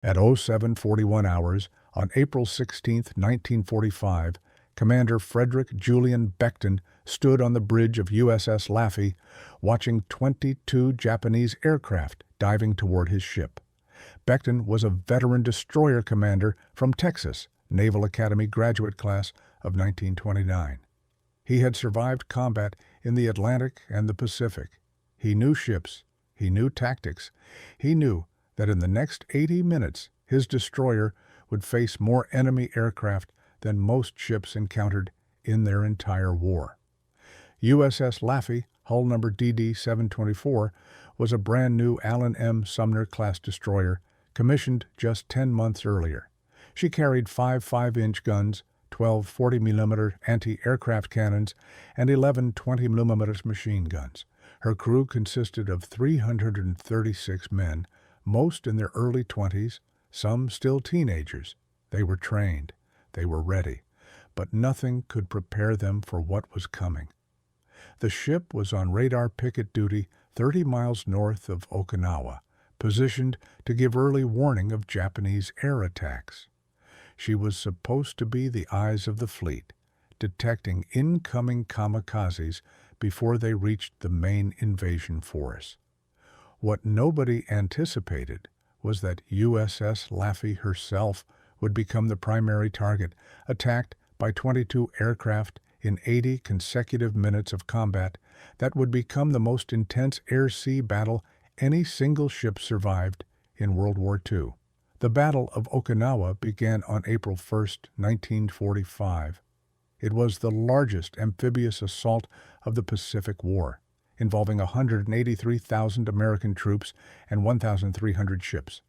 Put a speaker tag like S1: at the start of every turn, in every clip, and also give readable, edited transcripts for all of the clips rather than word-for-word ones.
S1: At 0741 hours on April 16, 1945, Commander Frederick Julian Beckton stood on the bridge of USS Laffey, watching 22 Japanese aircraft diving toward his ship. Beckton was a veteran destroyer commander from Texas, Naval Academy graduate class of 1929. He had survived combat in the Atlantic and the Pacific. He knew ships. He knew tactics. He knew that in the next 80 minutes his destroyer would face more enemy aircraft than most ships encountered in their entire war. USS Laffey, hull number DD-724, was a brand-new Allen M. Sumner-class destroyer commissioned just 10 months earlier. She carried 5 5-inch guns, 12 40mm anti-aircraft cannons, and 11 20mm machine guns. Her crew consisted of 336 men, most in their early 20s, some still teenagers. They were trained. They were ready. But nothing could prepare them for what was coming. The ship was on radar picket duty 30 miles north of Okinawa, positioned to give early warning of Japanese air attacks. She was supposed to be the eyes of the fleet, detecting incoming kamikazes before they reached the main invasion force. What nobody anticipated was that USS Laffey herself would become the primary target, attacked by 22 aircraft in 80 consecutive minutes of combat that would become the most intense air-sea battle any single ship survived in World War II. The Battle of Okinawa began on April 1, 1945. It was the largest amphibious assault of the Pacific War, involving 183,000 American troops and 1,300 ships.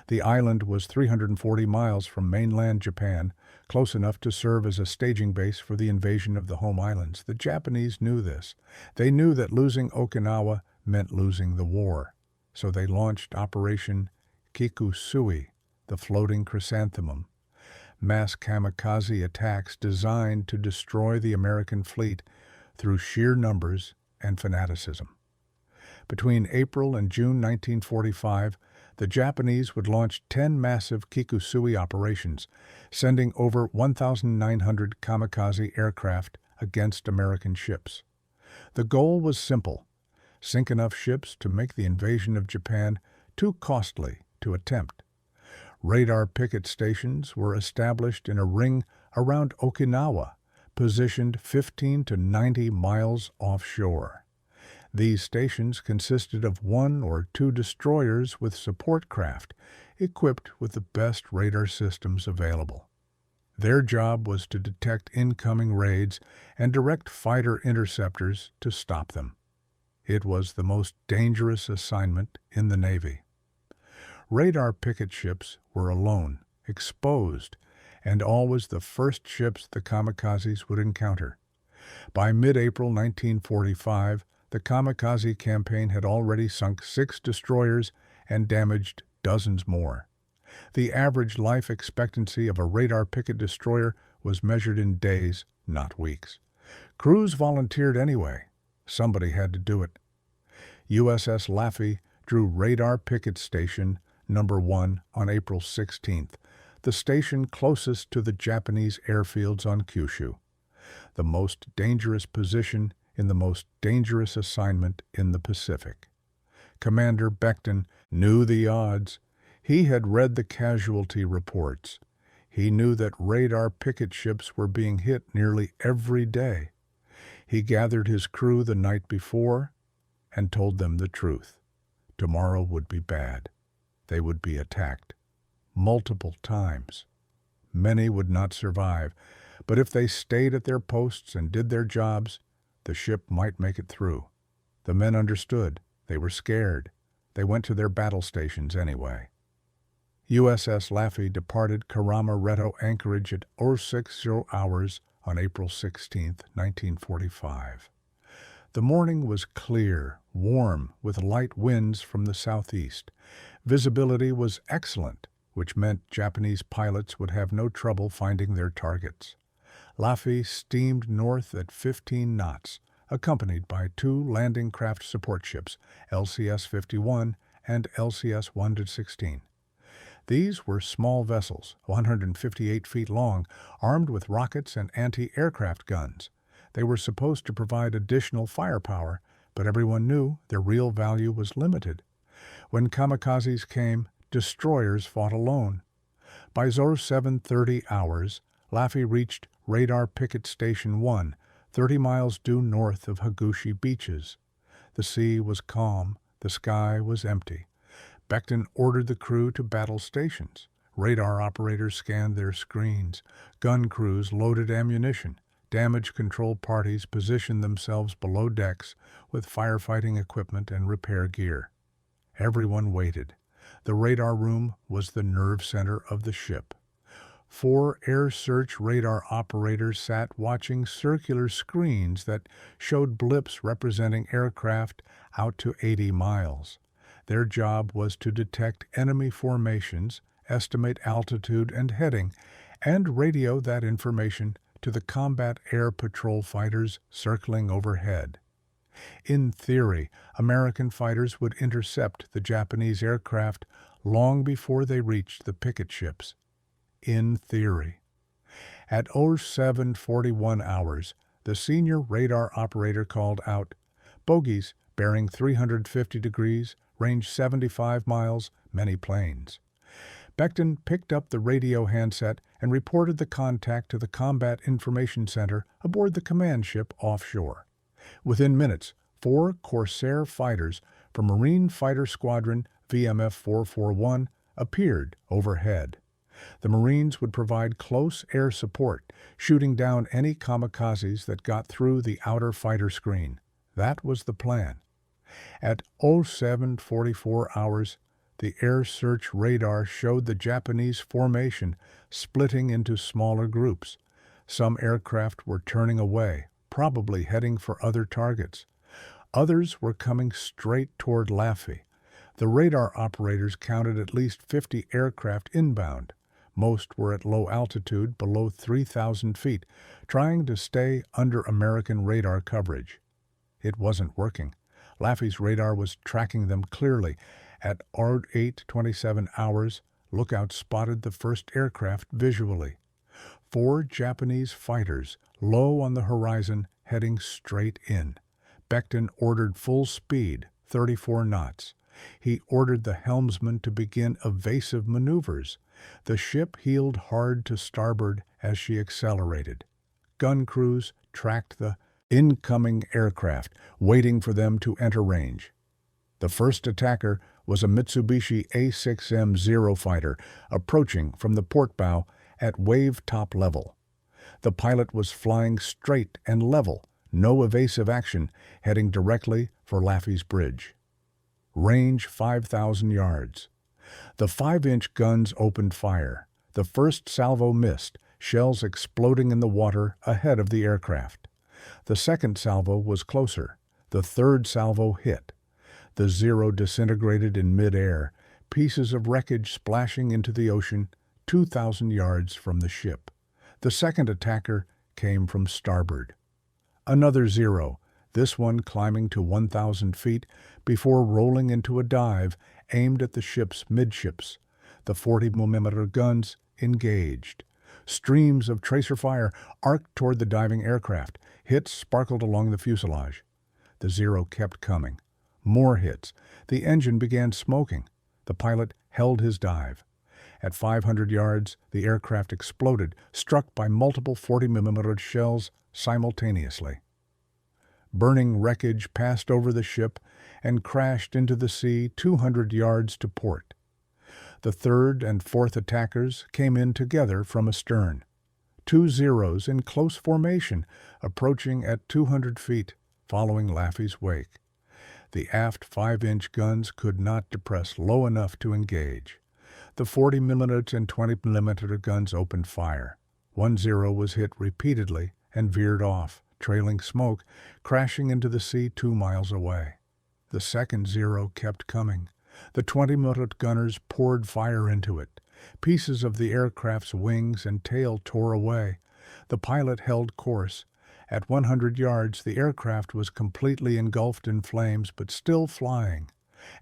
S1: The island was 340 miles from mainland Japan, close enough to serve as a staging base for the invasion of the home islands. The Japanese knew this. They knew that losing Okinawa meant losing the war. So they launched Operation Kikusui, the floating chrysanthemum, mass kamikaze attacks designed to destroy the American fleet through sheer numbers and fanaticism. Between April and June 1945, the Japanese would launch 10 massive Kikusui operations, sending over 1,900 kamikaze aircraft against American ships. The goal was simple: sink enough ships to make the invasion of Japan too costly to attempt. Radar picket stations were established in a ring around Okinawa, positioned 15 to 90 miles offshore. These stations consisted of 1 or 2 destroyers with support craft, equipped with the best radar systems available. Their job was to detect incoming raids and direct fighter interceptors to stop them. It was the most dangerous assignment in the Navy. Radar picket ships were alone, exposed, and always the first ships the kamikazes would encounter. By mid-April 1945, the kamikaze campaign had already sunk 6 destroyers and damaged dozens more. The average life expectancy of a radar picket destroyer was measured in days, not weeks. Crews volunteered anyway. Somebody had to do it. USS Laffey drew radar picket station number 1 on April 16th, the station closest to the Japanese airfields on Kyushu, the most dangerous position in the most dangerous assignment in the Pacific. Commander Beckton knew the odds. He had read the casualty reports. He knew that radar picket ships were being hit nearly every day. He gathered his crew the night before and told them the truth. Tomorrow would be bad. They would be attacked multiple times. Many would not survive, but if they stayed at their posts and did their jobs, the ship might make it through. The men understood. They were scared. They went to their battle stations anyway. USS Laffey departed Karama-Retto Anchorage at 060 hours on April 16, 1945. The morning was clear, warm, with light winds from the southeast. Visibility was excellent, which meant Japanese pilots would have no trouble finding their targets. Laffey steamed north at 15 knots, accompanied by 2 landing craft support ships, LCS-51 and LCS-1-16. These were small vessels, 158 feet long, armed with rockets and anti-aircraft guns. They were supposed to provide additional firepower, but everyone knew their real value was limited. When Kamikazes came, destroyers fought alone. By 0730 hours, Laffey reached Radar Picket Station 1, 30 miles due north of Hagushi Beaches. The sea was calm, the sky was empty. Becton ordered the crew to battle stations. Radar operators scanned their screens. Gun crews loaded ammunition. Damage control parties positioned themselves below decks with firefighting equipment and repair gear. Everyone waited. The radar room was the nerve center of the ship. 4 air search radar operators sat watching circular screens that showed blips representing aircraft out to 80 miles. Their job was to detect enemy formations, estimate altitude and heading, and radio that information to the combat air patrol fighters circling overhead. In theory, American fighters would intercept the Japanese aircraft long before they reached the picket ships. In theory. At 0741 hours, the senior radar operator called out, "Bogies bearing 350 degrees, range 75 miles, many planes." Becton picked up the radio handset and reported the contact to the Combat Information Center aboard the command ship offshore. Within minutes, 4 Corsair fighters from Marine Fighter Squadron VMF 441 appeared overhead. The Marines would provide close air support, shooting down any kamikazes that got through the outer fighter screen. That was the plan. At 0744 hours, the air search radar showed the Japanese formation splitting into smaller groups. Some aircraft were turning away, probably heading for other targets. Others were coming straight toward Laffey. The radar operators counted at least 50 aircraft inbound. Most were at low altitude, below 3,000 feet, trying to stay under American radar coverage. It wasn't working. Laffey's radar was tracking them clearly. At 0827 hours, Lookout spotted the first aircraft visually. 4 Japanese fighters, low on the horizon, heading straight in. Becton ordered full speed, 34 knots. He ordered the helmsman to begin evasive maneuvers. The ship heeled hard to starboard as she accelerated. Gun crews tracked the incoming aircraft, waiting for them to enter range. The first attacker was a Mitsubishi A6M Zero fighter approaching from the port bow at wave top level. The pilot was flying straight and level, no evasive action, heading directly for Laffey's bridge. Range 5,000 yards. The 5-inch guns opened fire. The first salvo missed, shells exploding in the water ahead of the aircraft. The second salvo was closer. The third salvo hit. The Zero disintegrated in mid-air, pieces of wreckage splashing into the ocean 2,000 yards from the ship. The second attacker came from starboard. Another Zero, this one climbing to 1,000 feet before rolling into a dive aimed at the ship's midships. The 40mm guns engaged. Streams of tracer fire arced toward the diving aircraft. Hits sparkled along the fuselage. The Zero kept coming. More hits. The engine began smoking. The pilot held his dive. At 500 yards, the aircraft exploded, struck by multiple 40mm shells simultaneously. Burning wreckage passed over the ship and crashed into the sea 200 yards to port. The third and fourth attackers came in together from astern. 2 Zeros in close formation, approaching at 200 feet, following Laffey's wake. The aft 5-inch guns could not depress low enough to engage. The 40mm and 20mm guns opened fire. 1 Zero was hit repeatedly and veered off, trailing smoke, crashing into the sea 2 miles away. The second Zero kept coming. The 20mm gunners poured fire into it. Pieces of the aircraft's wings and tail tore away. The pilot held course. At 100 yards, the aircraft was completely engulfed in flames, but still flying.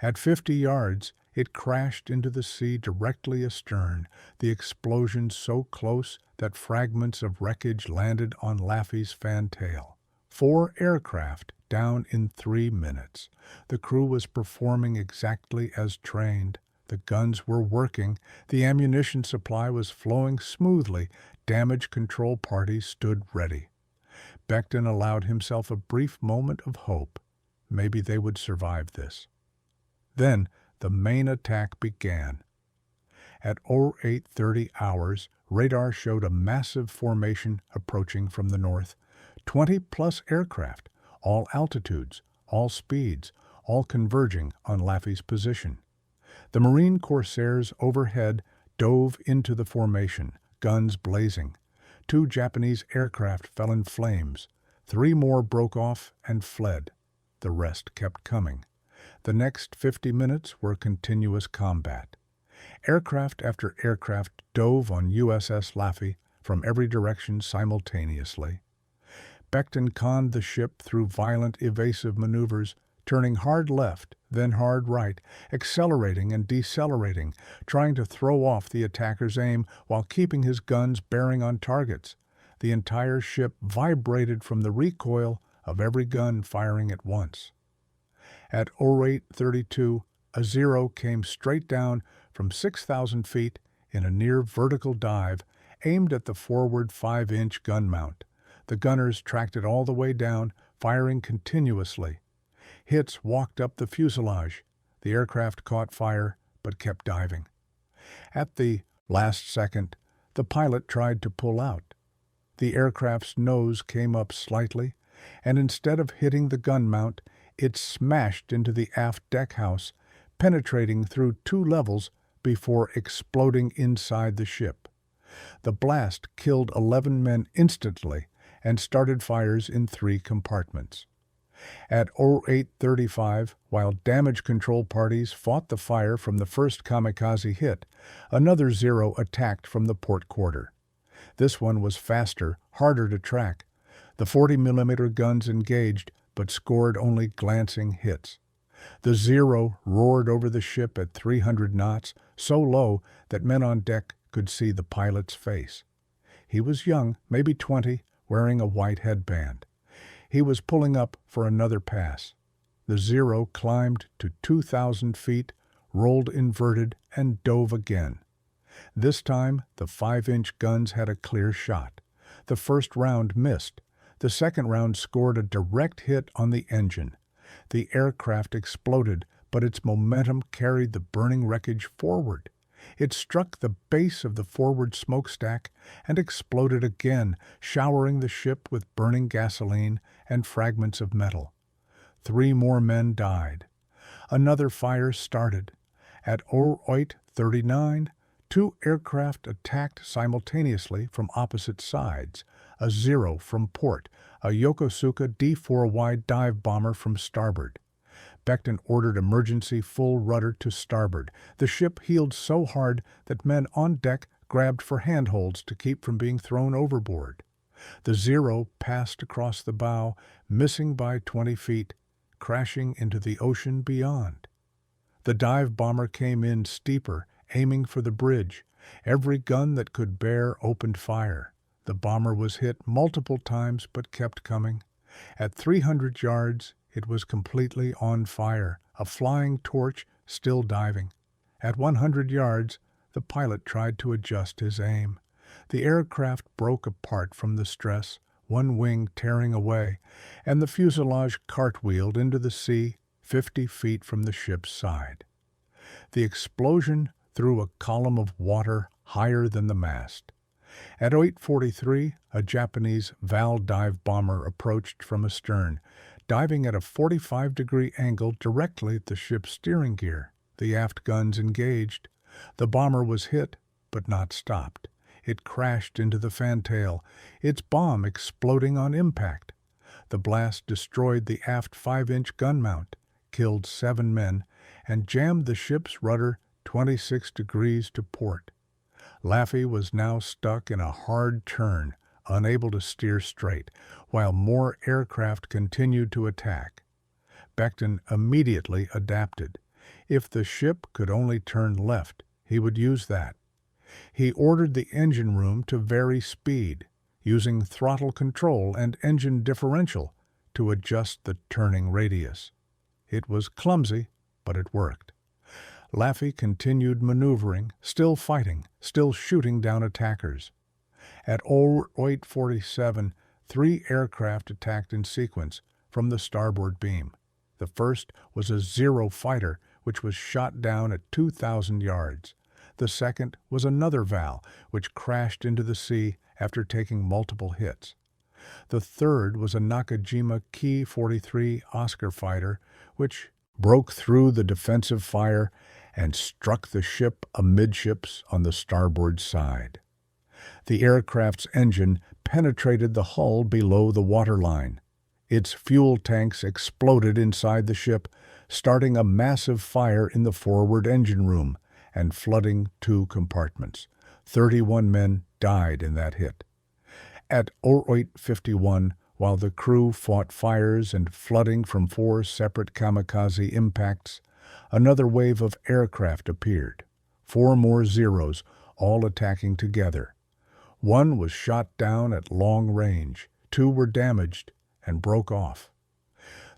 S1: At 50 yards, It crashed into the sea directly astern, the explosion so close that fragments of wreckage landed on Laffey's fantail. 4 aircraft down in 3 minutes. The crew was performing exactly as trained. The guns were working. The ammunition supply was flowing smoothly. Damage control parties stood ready. Becton allowed himself a brief moment of hope. Maybe they would survive this. Then the main attack began. At 0830 hours, radar showed a massive formation approaching from the north. 20-plus aircraft, all altitudes, all speeds, all converging on Laffey's position. The Marine Corsairs overhead dove into the formation, guns blazing. 2 Japanese aircraft fell in flames. 3 more broke off and fled. The rest kept coming. The next 50 minutes were continuous combat. Aircraft after aircraft dove on USS Laffey from every direction simultaneously. Becton conned the ship through violent evasive maneuvers, turning hard left, then hard right, accelerating and decelerating, trying to throw off the attacker's aim while keeping his guns bearing on targets. The entire ship vibrated from the recoil of every gun firing at once. At 0832, a Zero came straight down from 6,000 feet in a near vertical dive, aimed at the forward 5-inch gun mount. The gunners tracked it all the way down, firing continuously. Hits walked up the fuselage. The aircraft caught fire, but kept diving. At the last second, the pilot tried to pull out. The aircraft's nose came up slightly, and instead of hitting the gun mount, it smashed into the aft deckhouse, penetrating through 2 levels before exploding inside the ship. The blast killed 11 men instantly and started fires in 3 compartments. At 0835, while damage control parties fought the fire from the first kamikaze hit, another Zero attacked from the port quarter. This one was faster, harder to track. The 40mm guns engaged, but scored only glancing hits. The Zero roared over the ship at 300 knots, so low that men on deck could see the pilot's face. He was young, maybe 20, wearing a white headband. He was pulling up for another pass. The Zero climbed to 2,000 feet, rolled inverted, and dove again. This time, the 5-inch guns had a clear shot. The first round missed. The second round scored a direct hit on the engine. The aircraft exploded, but its momentum carried the burning wreckage forward. It struck the base of the forward smokestack and exploded again, showering the ship with burning gasoline and fragments of metal. 3 more men died. Another fire started. At 0839, 2 aircraft attacked simultaneously from opposite sides. A Zero from port, a Yokosuka D4 dive bomber from starboard. Becton ordered emergency full rudder to starboard. The ship heeled so hard that men on deck grabbed for handholds to keep from being thrown overboard. The Zero passed across the bow, missing by 20 feet, crashing into the ocean beyond. The dive bomber came in steeper, aiming for the bridge. Every gun that could bear opened fire. The bomber was hit multiple times but kept coming. At 300 yards, it was completely on fire, a flying torch still diving. At 100 yards, the pilot tried to adjust his aim. The aircraft broke apart from the stress, one wing tearing away, and the fuselage cartwheeled into the sea 50 feet from the ship's side. The explosion threw a column of water higher than the mast. At 8:43, a Japanese Val dive bomber approached from astern, diving at a 45-degree angle directly at the ship's steering gear. The aft guns engaged. The bomber was hit, but not stopped. It crashed into the fantail, its bomb exploding on impact. The blast destroyed the aft 5-inch gun mount, killed 7 men, and jammed the ship's rudder 26 degrees to port. Laffey was now stuck in a hard turn, unable to steer straight, while more aircraft continued to attack. Becton immediately adapted. If the ship could only turn left, he would use that. He ordered the engine room to vary speed, using throttle control and engine differential to adjust the turning radius. It was clumsy, but it worked. Laffey continued maneuvering, still fighting, still shooting down attackers. At 08:47, 3 aircraft attacked in sequence from the starboard beam. The first was a Zero fighter, which was shot down at 2,000 yards. The second was another Val, which crashed into the sea after taking multiple hits. The third was a Nakajima Ki-43 Oscar fighter, which broke through the defensive fire and struck the ship amidships on the starboard side. The aircraft's engine penetrated the hull below the waterline. Its fuel tanks exploded inside the ship, starting a massive fire in the forward engine room and flooding 2 compartments. 31 men died in that hit. At 08:51, while the crew fought fires and flooding from 4 separate kamikaze impacts, another wave of aircraft appeared. 4 more Zeros, all attacking together. 1 was shot down at long range. 2 were damaged and broke off.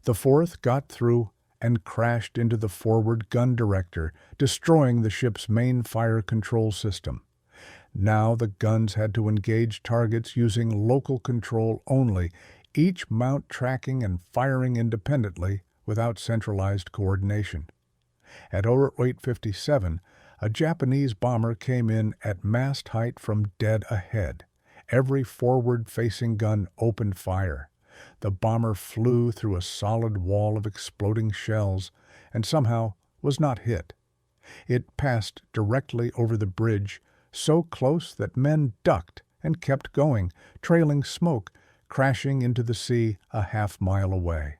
S1: The 4th got through and crashed into the forward gun director, destroying the ship's main fire control system. Now the guns had to engage targets using local control only, each mount tracking and firing independently without centralized coordination. At 08:57, a Japanese bomber came in at mast height from dead ahead. Every forward-facing gun opened fire. The bomber flew through a solid wall of exploding shells and somehow was not hit. It passed directly over the bridge, so close that men ducked and kept going, trailing smoke, crashing into the sea a half-mile away.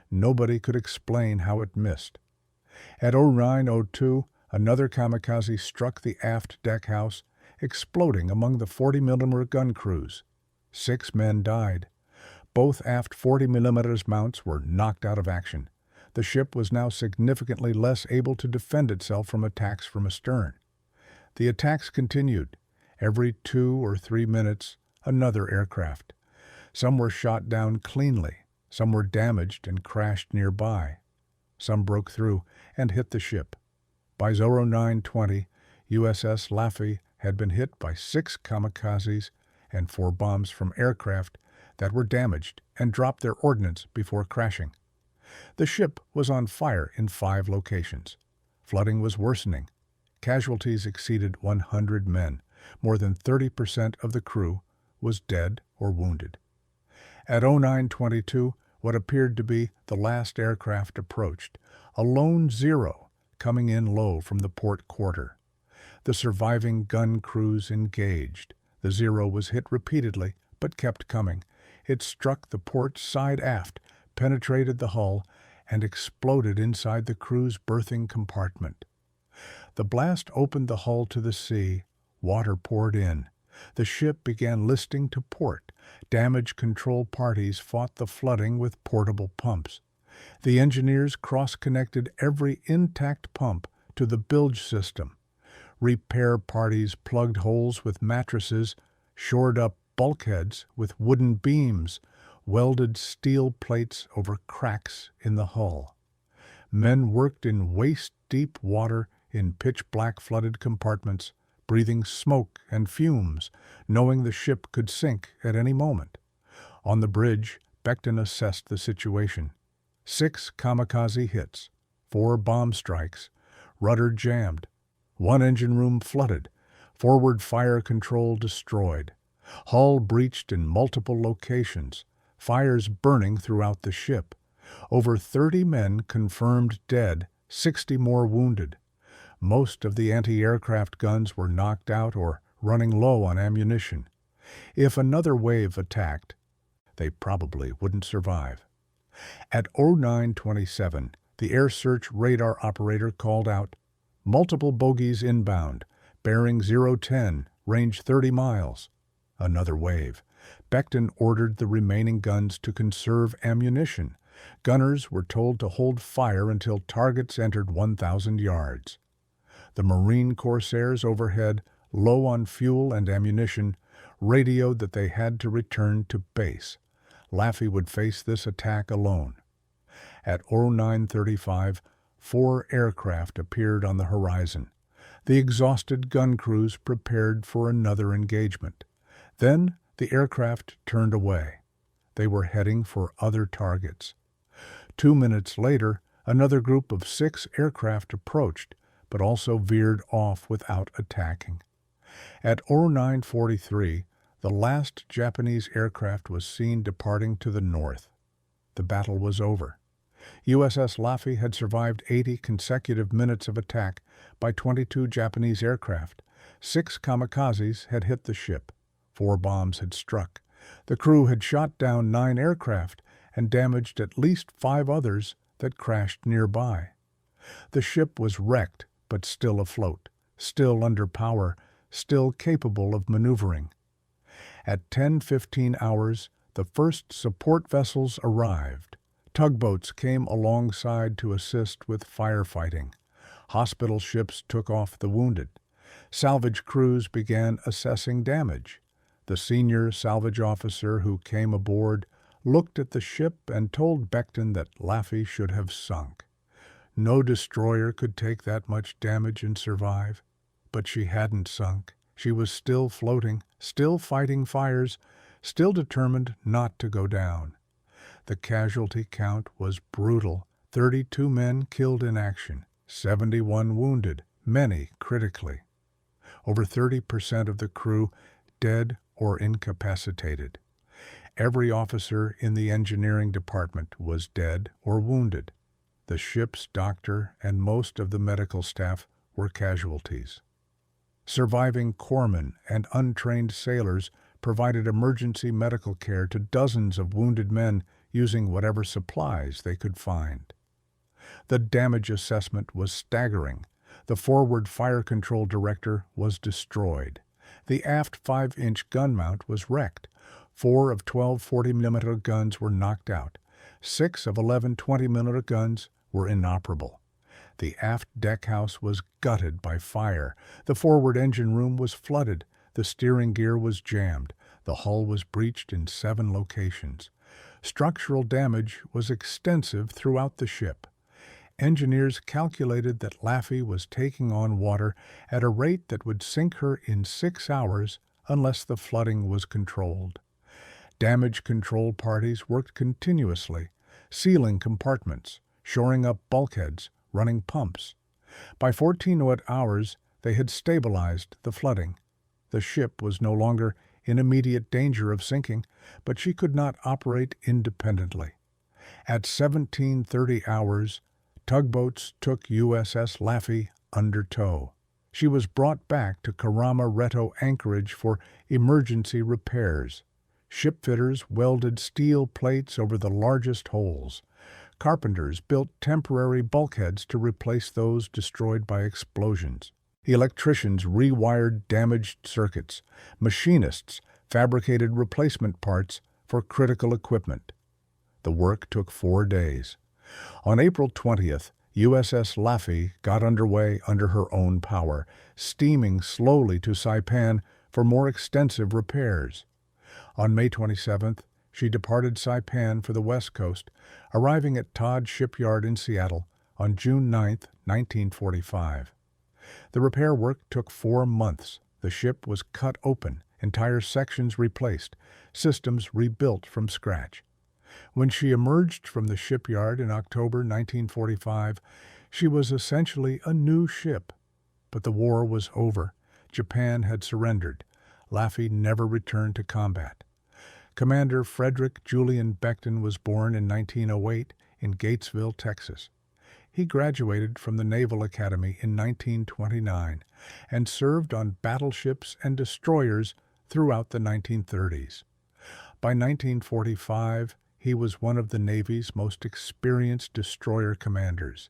S1: Nobody could explain how it missed. At 09:02, another kamikaze struck the aft deck house, exploding among the 40mm gun crews. 6 men died. Both aft 40mm mounts were knocked out of action. The ship was now significantly less able to defend itself from attacks from astern. The attacks continued. Every 2 or 3 minutes, another aircraft. Some were shot down cleanly. Some were damaged and crashed nearby. Some broke through and hit the ship. By 09:20, USS Laffey had been hit by 6 kamikazes and 4 bombs from aircraft that were damaged and dropped their ordnance before crashing. The ship was on fire in 5 locations. Flooding was worsening. Casualties exceeded 100 men. More than 30% of the crew was dead or wounded. At 09:22, what appeared to be the last aircraft approached, a lone Zero coming in low from the port quarter. The surviving gun crews engaged. The Zero was hit repeatedly, but kept coming. It struck the port side aft, penetrated the hull, and exploded inside the crew's berthing compartment. The blast opened the hull to the sea. Water poured in. The ship began listing to port. Damage control parties fought the flooding with portable pumps. The engineers cross-connected every intact pump to the bilge system. Repair parties plugged holes with mattresses, shored up bulkheads with wooden beams, welded steel plates over cracks in the hull. Men worked in waist-deep water in pitch-black flooded compartments, breathing smoke and fumes, knowing the ship could sink at any moment. On the bridge, Becton assessed the situation. 6 kamikaze hits, 4 bomb strikes, rudder jammed, 1 engine room flooded, forward fire control destroyed, hull breached in multiple locations, fires burning throughout the ship, over 30 men confirmed dead, 60 more wounded. Most of the anti-aircraft guns were knocked out or running low on ammunition. If another wave attacked, they probably wouldn't survive. At 09:27, the air search radar operator called out, "Multiple bogies inbound, bearing 010, range 30 miles. Another wave. Becton ordered the remaining guns to conserve ammunition. Gunners were told to hold fire until targets entered 1,000 yards. The Marine corsairs overhead, low on fuel and ammunition, radioed that they had to return to base. Laffey would face this attack alone. At 09:35, 4 aircraft appeared on the horizon. The exhausted gun crews prepared for another engagement. Then the aircraft turned away. They were heading for other targets. 2 minutes later, another group of 6 aircraft approached, but also veered off without attacking. At 09:43, the last Japanese aircraft was seen departing to the north. The battle was over. USS Laffey had survived 80 consecutive minutes of attack by 22 Japanese aircraft. 6 kamikazes had hit the ship. 4 bombs had struck. The crew had shot down 9 aircraft and damaged at least 5 others that crashed nearby. The ship was wrecked, but still afloat, still under power, still capable of maneuvering. At 10:15 hours, the first support vessels arrived. Tugboats came alongside to assist with firefighting. Hospital ships took off the wounded. Salvage crews began assessing damage. The senior salvage officer who came aboard looked at the ship and told Becton that Laffey should have sunk. No destroyer could take that much damage and survive. But she hadn't sunk. She was still floating, still fighting fires, still determined not to go down. The casualty count was brutal. 32 men killed in action, 71 wounded, many critically. Over 30% of the crew dead or incapacitated. Every officer in the engineering department was dead or wounded. The ship's doctor and most of the medical staff were casualties. Surviving corpsmen and untrained sailors provided emergency medical care to dozens of wounded men using whatever supplies they could find. The damage assessment was staggering. The forward fire control director was destroyed. The aft 5-inch gun mount was wrecked. 4 of 12 40mm guns were knocked out. 6 of 11 20mm guns were inoperable. The aft deckhouse was gutted by fire. The forward engine room was flooded. The steering gear was jammed. The hull was breached in 7 locations. Structural damage was extensive throughout the ship. Engineers calculated that Laffey was taking on water at a rate that would sink her in 6 hours unless the flooding was controlled. Damage control parties worked continuously, sealing compartments, shoring up bulkheads, running pumps. By 14 hours, they had stabilized the flooding. The ship was no longer in immediate danger of sinking, but she could not operate independently. At 17:30 hours, tugboats took USS Laffey under tow. She was brought back to Karama-Reto anchorage for emergency repairs. Shipfitters welded steel plates over the largest holes. Carpenters built temporary bulkheads to replace those destroyed by explosions. Electricians rewired damaged circuits. Machinists fabricated replacement parts for critical equipment. The work took 4 days. On April 20th, USS Laffey got underway under her own power, steaming slowly to Saipan for more extensive repairs. On May 27th, she departed Saipan for the West Coast, arriving at Todd Shipyard in Seattle on June 9, 1945. The repair work took 4 months. The ship was cut open, entire sections replaced, systems rebuilt from scratch. When she emerged from the shipyard in October 1945, she was essentially a new ship. But the war was over. Japan had surrendered. Laffey never returned to combat. Commander Frederick Julian Becton was born in 1908 in Gatesville, Texas. He graduated from the Naval Academy in 1929 and served on battleships and destroyers throughout the 1930s. By 1945, he was one of the Navy's most experienced destroyer commanders.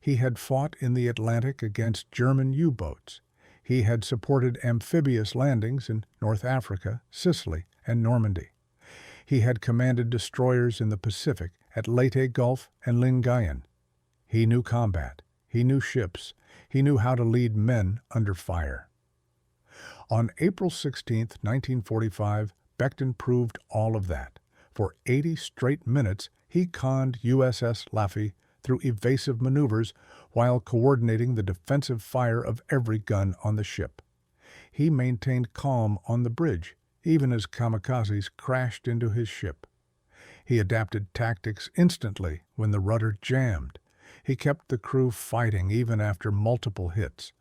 S1: He had fought in the Atlantic against German U-boats. He had supported amphibious landings in North Africa, Sicily, and Normandy. He had commanded destroyers in the Pacific at Leyte Gulf and Lingayen. He knew combat. He knew ships. He knew how to lead men under fire. On April 16, 1945, Becton proved all of that. For 80 straight minutes, he conned USS Laffey through evasive maneuvers while coordinating the defensive fire of every gun on the ship. He maintained calm on the bridge, even as Kamikazes crashed into his ship. He adapted tactics instantly when the rudder jammed. He kept the crew fighting even after multiple hits.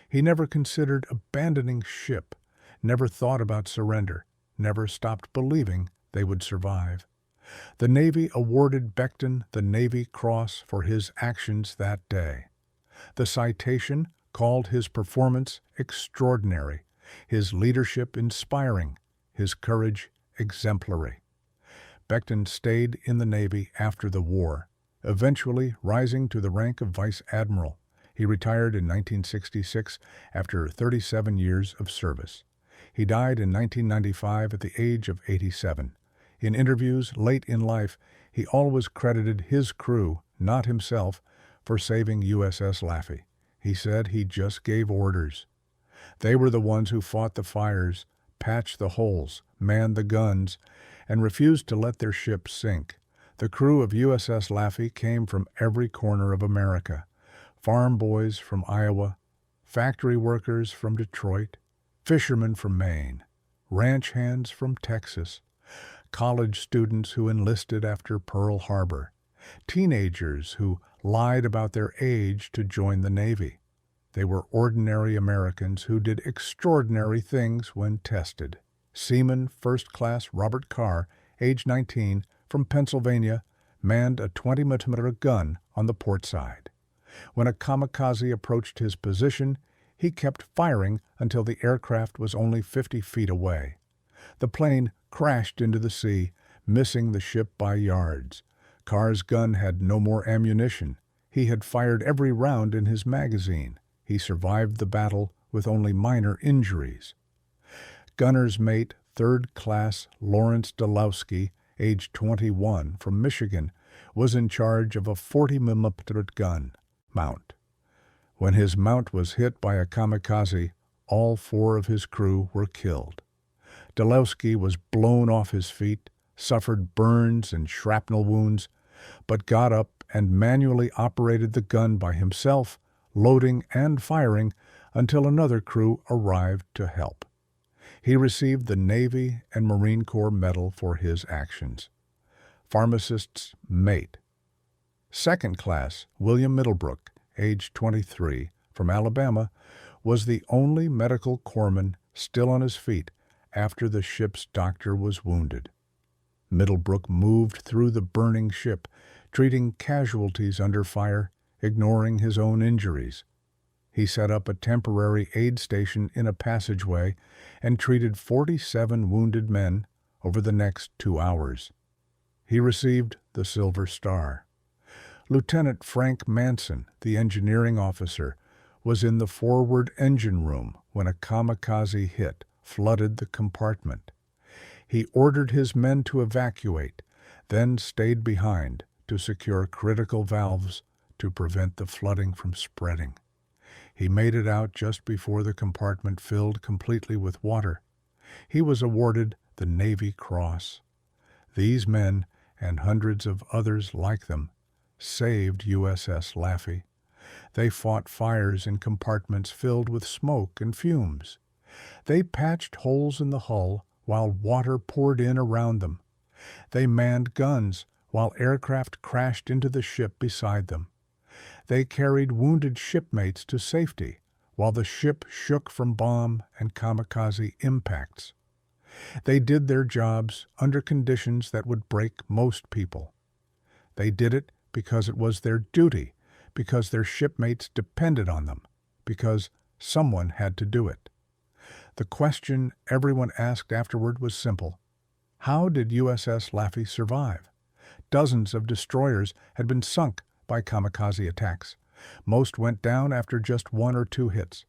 S1: He never considered abandoning ship, never thought about surrender, never stopped believing they would survive. The Navy awarded Becton the Navy Cross for his actions that day. The citation called his performance extraordinary, his leadership inspiring, his courage exemplary. Becton stayed in the Navy after the war, eventually rising to the rank of Vice Admiral. He retired in 1966 after 37 years of service. He died in 1995 at the age of 87. In interviews late in life, he always credited his crew, not himself, for saving USS Laffey. He said he just gave orders. They were the ones who fought the fires, patched the holes, manned the guns, and refused to let their ship sink. The crew of USS Laffey came from every corner of America. Farm boys from Iowa, factory workers from Detroit, fishermen from Maine, ranch hands from Texas, college students who enlisted after Pearl Harbor, teenagers who lied about their age to join the Navy. They were ordinary Americans who did extraordinary things when tested. Seaman First Class Robert Carr, age 19, from Pennsylvania, manned a 20-millimeter gun on the port side. When a kamikaze approached his position, he kept firing until the aircraft was only 50 feet away. The plane crashed into the sea, missing the ship by yards. Carr's gun had no more ammunition. He had fired every round in his magazine. He survived the battle with only minor injuries. Gunner's mate, Third Class Lawrence Dulowski, age 21, from Michigan, was in charge of a 40-millimeter gun mount. When his mount was hit by a kamikaze, all 4 of his crew were killed. Dulowski was blown off his feet, suffered burns and shrapnel wounds, but got up and manually operated the gun by himself, loading and firing until another crew arrived to help. He received the Navy and Marine Corps Medal for his actions. Pharmacist's mate. Second Class William Middlebrook, age 23, from Alabama, was the only medical corpsman still on his feet after the ship's doctor was wounded. Middlebrook moved through the burning ship, treating casualties under fire, ignoring his own injuries. He set up a temporary aid station in a passageway and treated 47 wounded men over the next 2 hours. He received the Silver Star. Lieutenant Frank Manson, the engineering officer, was in the forward engine room when a kamikaze hit flooded the compartment. He ordered his men to evacuate, then stayed behind to secure critical valves to prevent the flooding from spreading. He made it out just before the compartment filled completely with water. He was awarded the Navy Cross. These men, and hundreds of others like them, saved USS Laffey. They fought fires in compartments filled with smoke and fumes. They patched holes in the hull while water poured in around them. They manned guns while aircraft crashed into the ship beside them. They carried wounded shipmates to safety while the ship shook from bomb and kamikaze impacts. They did their jobs under conditions that would break most people. They did it because it was their duty, because their shipmates depended on them, because someone had to do it. The question everyone asked afterward was simple. How did USS Laffey survive? Dozens of destroyers had been sunk by kamikaze attacks. Most went down after just 1 or 2 hits.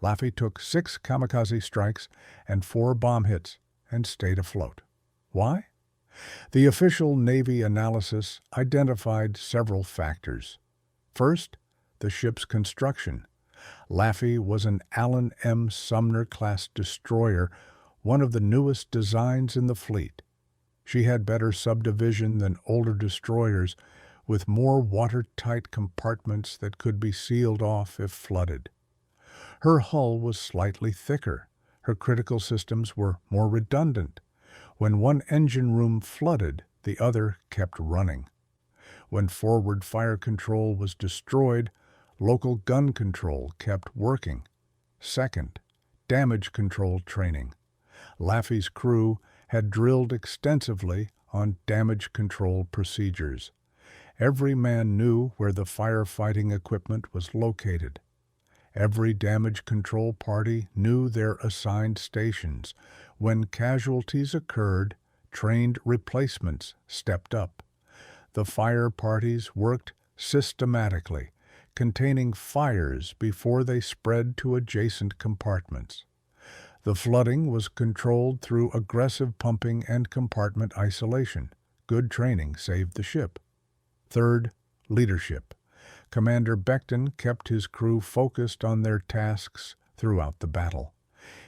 S1: Laffey took 6 kamikaze strikes and 4 bomb hits and stayed afloat. Why? The official Navy analysis identified several factors. First, the ship's construction. Laffey was an Allen M. Sumner-class destroyer, one of the newest designs in the fleet. She had better subdivision than older destroyers, with more watertight compartments that could be sealed off if flooded. Her hull was slightly thicker. Her critical systems were more redundant. When one engine room flooded, the other kept running. When forward fire control was destroyed, local gun control kept working. Second, damage control training. Laffey's crew had drilled extensively on damage control procedures. Every man knew where the firefighting equipment was located. Every damage control party knew their assigned stations. When casualties occurred, trained replacements stepped up. The fire parties worked systematically, containing fires before they spread to adjacent compartments. The flooding was controlled through aggressive pumping and compartment isolation. Good training saved the ship. Third, leadership. Commander Becton kept his crew focused on their tasks throughout the battle.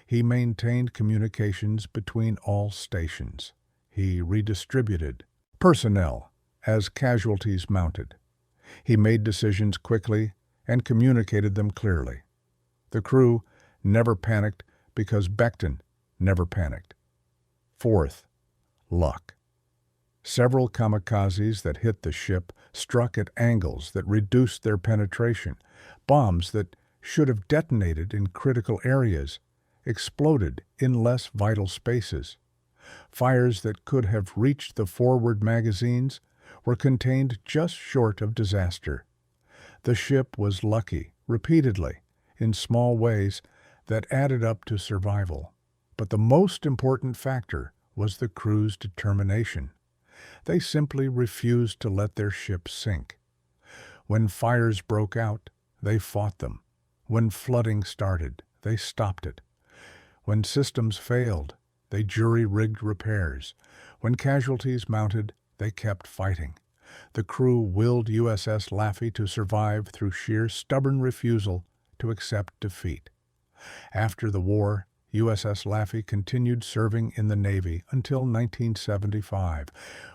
S1: He maintained communications between all stations. He redistributed personnel as casualties mounted. He made decisions quickly and communicated them clearly. The crew never panicked because Becton never panicked. Fourth, luck. Several kamikazes that hit the ship struck at angles that reduced their penetration. Bombs that should have detonated in critical areas exploded in less vital spaces. Fires that could have reached the forward magazines were contained just short of disaster. The ship was lucky, repeatedly, in small ways that added up to survival. But the most important factor was the crew's determination. They simply refused to let their ship sink. When fires broke out, they fought them. When flooding started, they stopped it. When systems failed, they jury-rigged repairs. When casualties mounted, they kept fighting. The crew willed USS Laffey to survive through sheer stubborn refusal to accept defeat. After the war, USS Laffey continued serving in the Navy until 1975,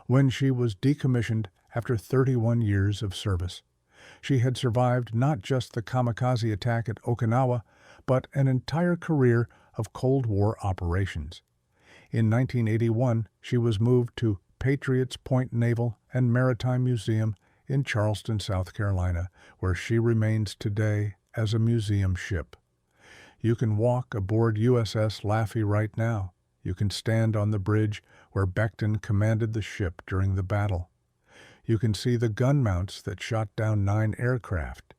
S1: when she was decommissioned after 31 years of service. She had survived not just the kamikaze attack at Okinawa, but an entire career of Cold War operations. In 1981, she was moved to Patriots Point Naval and Maritime Museum in Charleston, South Carolina, where she remains today as a museum ship. You can walk aboard USS Laffey right now. You can stand on the bridge where Becton commanded the ship during the battle. You can see the gun mounts that shot down 9 aircraft.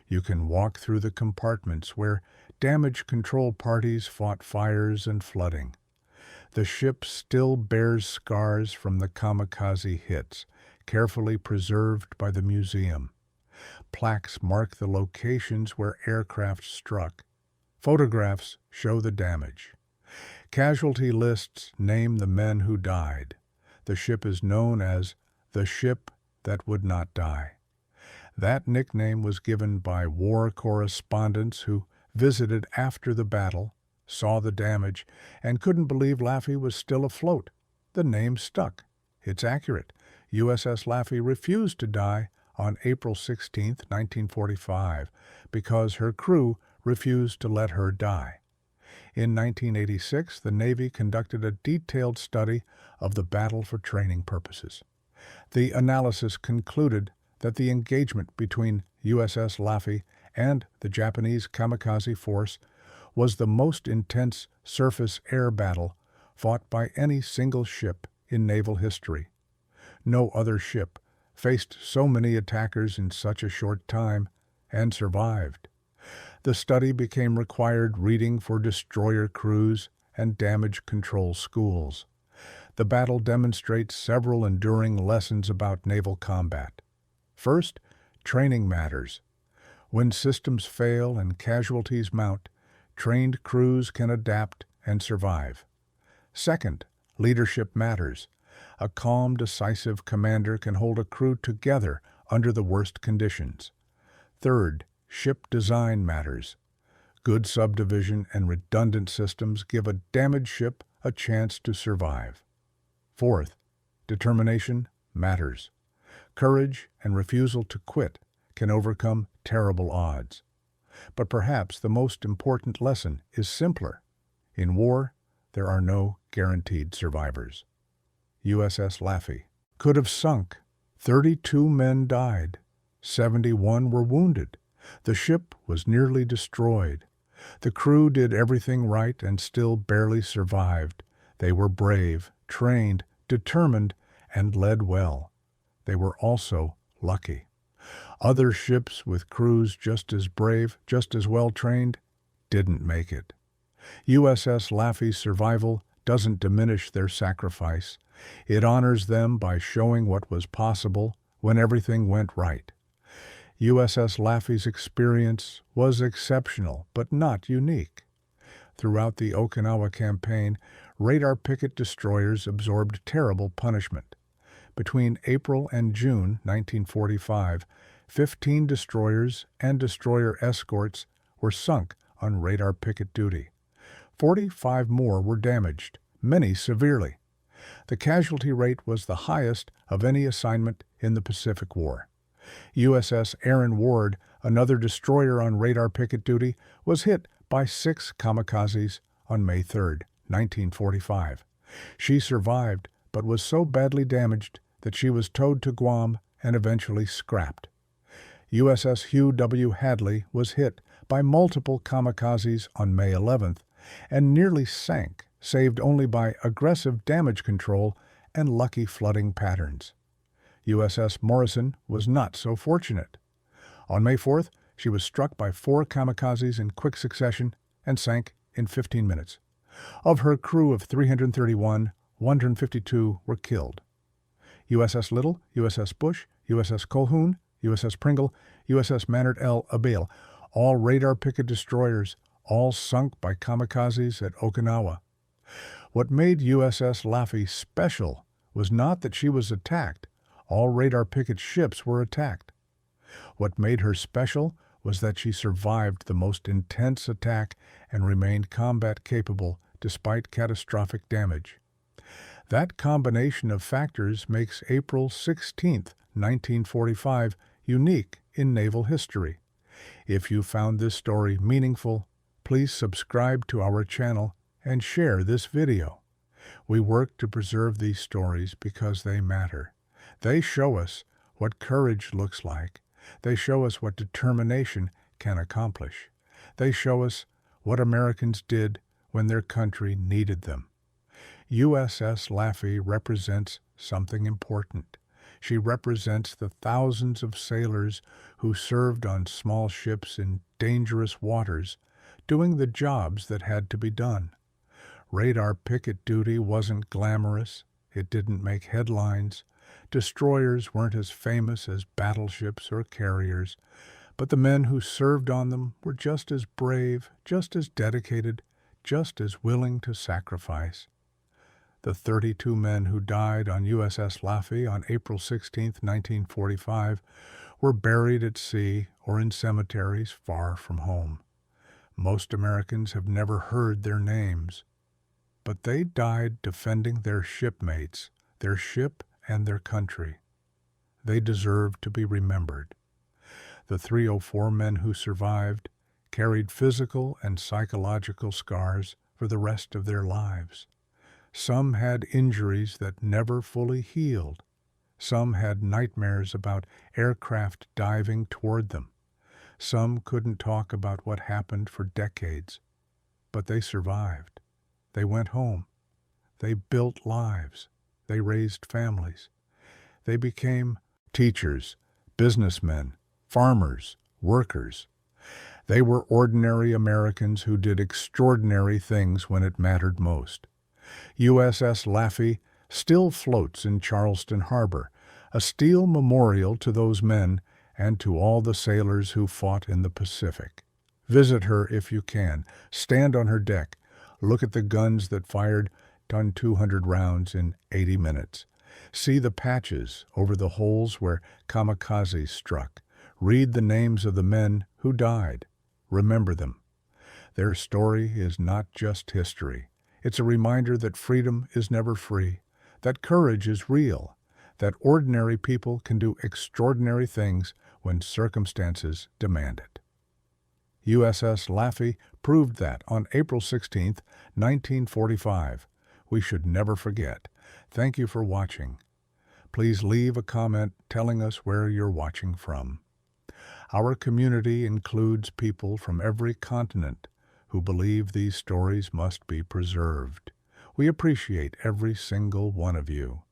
S1: You can walk through the compartments where damage control parties fought fires and flooding. The ship still bears scars from the kamikaze hits, carefully preserved by the museum. Plaques mark the locations where aircraft struck. Photographs show the damage. Casualty lists name the men who died. The ship is known as the ship that would not die. That nickname was given by war correspondents who visited after the battle, saw the damage, and couldn't believe Laffey was still afloat. The name stuck. It's accurate. USS Laffey refused to die on April 16, 1945, because her crew refused to let her die. In 1986, the Navy conducted a detailed study of the battle for training purposes. The analysis concluded that the engagement between USS Laffey and the Japanese kamikaze force was the most intense surface-air battle fought by any single ship in naval history. No other ship faced so many attackers in such a short time and survived. The study became required reading for destroyer crews and damage control schools. The battle demonstrates several enduring lessons about naval combat. First, training matters. When systems fail and casualties mount, trained crews can adapt and survive. Second, leadership matters. A calm, decisive commander can hold a crew together under the worst conditions. Third, ship design matters. Good subdivision and redundant systems give a damaged ship a chance to survive. Fourth, determination matters. Courage and refusal to quit can overcome terrible odds. But perhaps the most important lesson is simpler. In war, there are no guaranteed survivors. USS Laffey could have sunk. 32 men died. 71 were wounded. The ship was nearly destroyed. The crew did everything right and still barely survived. They were brave, trained, determined, and led well. They were also lucky. Other ships with crews just as brave, just as well trained, didn't make it. USS Laffey's survival doesn't diminish their sacrifice. It honors them by showing what was possible when everything went right. USS Laffey's experience was exceptional, but not unique. Throughout the Okinawa campaign, radar picket destroyers absorbed terrible punishment. Between April and June 1945, 15 destroyers and destroyer escorts were sunk on radar picket duty. 45 more were damaged, many severely. The casualty rate was the highest of any assignment in the Pacific War. USS Aaron Ward, another destroyer on radar picket duty, was hit by 6 kamikazes on May 3, 1945. She survived, but was so badly damaged that she was towed to Guam and eventually scrapped. USS Hugh W. Hadley was hit by multiple kamikazes on May 11th and nearly sank, saved only by aggressive damage control and lucky flooding patterns. USS Morrison was not so fortunate. On May 4th, she was struck by 4 kamikazes in quick succession and sank in 15 minutes. Of her crew of 331, 152 were killed. USS Little, USS Bush, USS Colquhoun, USS Pringle, USS Manard L. Abele, all radar picket destroyers, all sunk by kamikazes at Okinawa. What made USS Laffey special was not that she was attacked. All radar picket ships were attacked. What made her special was that she survived the most intense attack and remained combat capable despite catastrophic damage. That combination of factors makes April 16, 1945, unique in naval history. If you found this story meaningful, please subscribe to our channel and share this video. We work to preserve these stories because they matter. They show us what courage looks like. They show us what determination can accomplish. They show us what Americans did when their country needed them. USS Laffey represents something important. She represents the thousands of sailors who served on small ships in dangerous waters, doing the jobs that had to be done. Radar picket duty wasn't glamorous. It didn't make headlines. Destroyers weren't as famous as battleships or carriers, but the men who served on them were just as brave, just as dedicated, just as willing to sacrifice. The 32 men who died on USS Laffey on April 16, 1945, were buried at sea or in cemeteries far from home. Most Americans have never heard their names, but they died defending their shipmates, their ship, and their country. They deserve to be remembered. The 304 men who survived carried physical and psychological scars for the rest of their lives. Some had injuries that never fully healed. Some had nightmares about aircraft diving toward them. Some couldn't talk about what happened for decades. But they survived. They went home. They built lives. They raised families. They became teachers, businessmen, farmers, workers. They were ordinary Americans who did extraordinary things when it mattered most. USS Laffey still floats in Charleston Harbor, a steel memorial to those men and to all the sailors who fought in the Pacific. Visit her if you can. Stand on her deck. Look at the guns that fired 200 rounds in 80 minutes. See the patches over the holes where Kamikazes struck. Read the names of the men who died. Remember them. Their story is not just history. It's a reminder that freedom is never free, that courage is real, that ordinary people can do extraordinary things when circumstances demand it. USS Laffey proved that on April 16, 1945. We should never forget. Thank you for watching. Please leave a comment telling us where you're watching from. Our community includes people from every continent who believe these stories must be preserved. We appreciate every single one of you.